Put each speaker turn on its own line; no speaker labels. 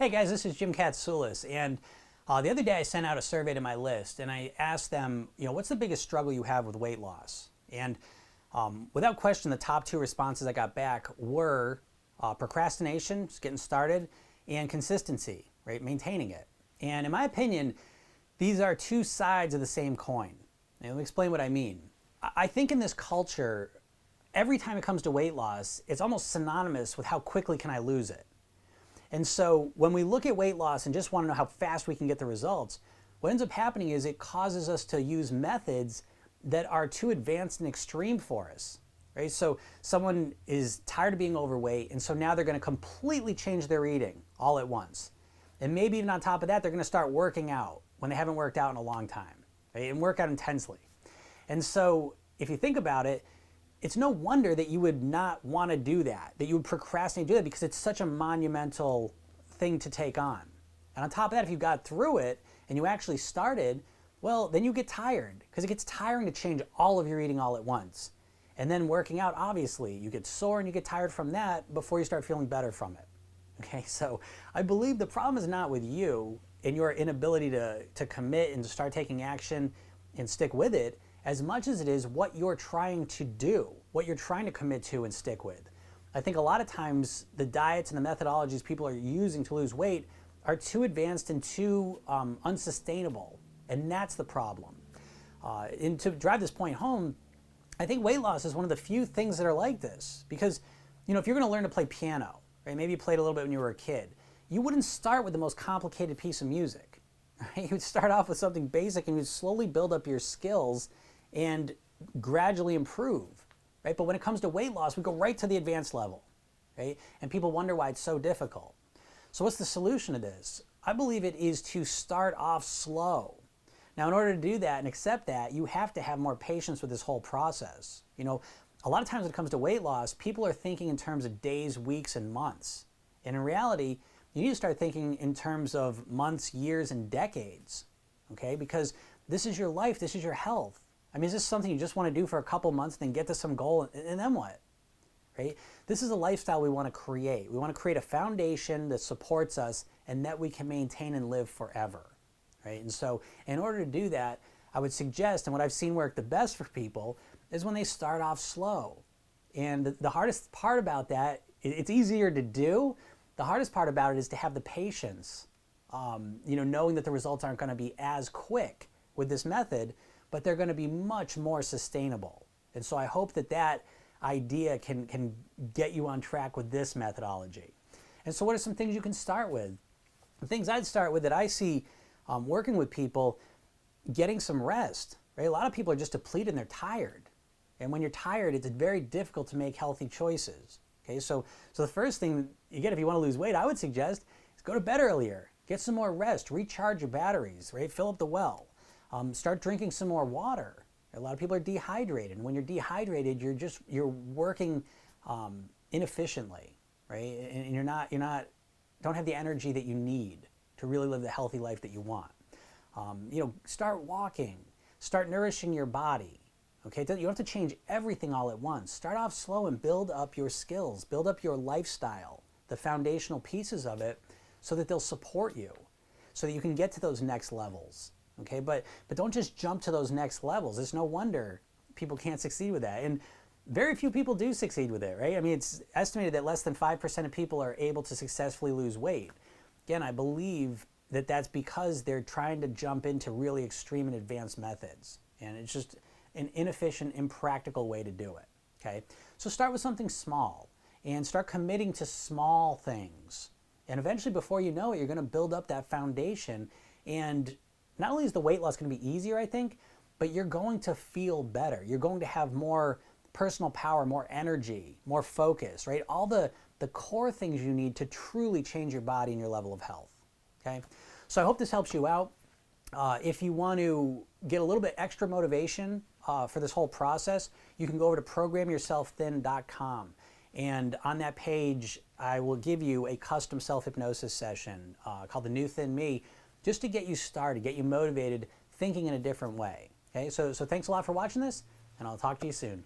Hey guys, this is Jim Katsoulis, and the other day I sent out a survey to my list, and I asked them, what's the biggest struggle you have with weight loss? And without question, the top two responses I got back were procrastination, just getting started, and consistency, right, maintaining it. And in my opinion, these are two sides of the same coin. And let me explain what I mean. I think in this culture, every time it comes to weight loss, it's almost synonymous with how quickly can I lose it. And so when we look at weight loss and just want to know how fast we can get the results, what ends up happening is it causes us to use methods that are too advanced and extreme for us, right? So someone is tired of being overweight, and so now they're going to completely change their eating all at once. And maybe even on top of that, they're going to start working out when they haven't worked out in a long time, right? And work out intensely. And so if you think about it, it's no wonder that you would not want to do that you would procrastinate to do that, because it's such a monumental thing to take on. And on top of that, if you got through it and you actually started, well, then you get tired, because it gets tiring to change all of your eating all at once. And then working out, obviously, you get sore and you get tired from that before you start feeling better from it. Okay, so I believe the problem is not with you and your inability to commit and to start taking action and stick with it, as much as it is what you're trying to do, what you're trying to commit to and stick with. I think a lot of times the diets and the methodologies people are using to lose weight are too advanced and too unsustainable, and that's the problem. And to drive this point home, I think weight loss is one of the few things that are like this, because if you're going to learn to play piano, right, maybe you played a little bit when you were a kid, you wouldn't start with the most complicated piece of music. Right? You would start off with something basic and you'd slowly build up your skills and gradually improve, right? But when it comes to weight loss, we go right to the advanced level, right? And people wonder why it's so difficult. So what's the solution to this? I believe it is to start off slow. Now, in order to do that and accept that, you have to have more patience with this whole process. A lot of times when it comes to weight loss, people are thinking in terms of days, weeks, and months. And in reality, you need to start thinking in terms of months, years, and decades, okay? Because this is your life, this is your health. I mean, is this something you just want to do for a couple months, then get to some goal, and then what? Right? This is a lifestyle we want to create. We want to create a foundation that supports us and that we can maintain and live forever, right? And so in order to do that, I would suggest, and what I've seen work the best for people, is when they start off slow. And the hardest part about that, it's easier to do. The hardest part about it is to have the patience, knowing that the results aren't going to be as quick with this method, but they're going to be much more sustainable. And so I hope that idea can get you on track with this methodology. And so what are some things you can start with? The things I'd start with that I see working with people, getting some rest, right? A lot of people are just depleted and they're tired. And when you're tired, it's very difficult to make healthy choices. Okay, so the first thing you get if you want to lose weight, I would suggest, is go to bed earlier, get some more rest, recharge your batteries, right? Fill up the well. Start drinking some more water. A lot of people are dehydrated, and when you're dehydrated, you're working inefficiently, right? And don't have the energy that you need to really live the healthy life that you want. Start walking, start nourishing your body. Okay, you don't have to change everything all at once. Start off slow and build up your skills, build up your lifestyle, the foundational pieces of it, so that they'll support you, so that you can get to those next levels. Okay, but don't just jump to those next levels. It's no wonder people can't succeed with that. And very few people do succeed with it, right? I mean, it's estimated that less than 5% of people are able to successfully lose weight. Again, I believe that that's because they're trying to jump into really extreme and advanced methods. And it's just an inefficient, impractical way to do it, okay? So start with something small and start committing to small things. And eventually, before you know it, you're going to build up that foundation. And not only is the weight loss going to be easier, I think, but you're going to feel better. You're going to have more personal power, more energy, more focus, right? All the core things you need to truly change your body and your level of health, okay? So I hope this helps you out. If you want to get a little bit extra motivation for this whole process, you can go over to programyourselfthin.com. And on that page, I will give you a custom self-hypnosis session called The New Thin Me, just to get you started, get you motivated, thinking in a different way. Okay, so thanks a lot for watching this, and I'll talk to you soon.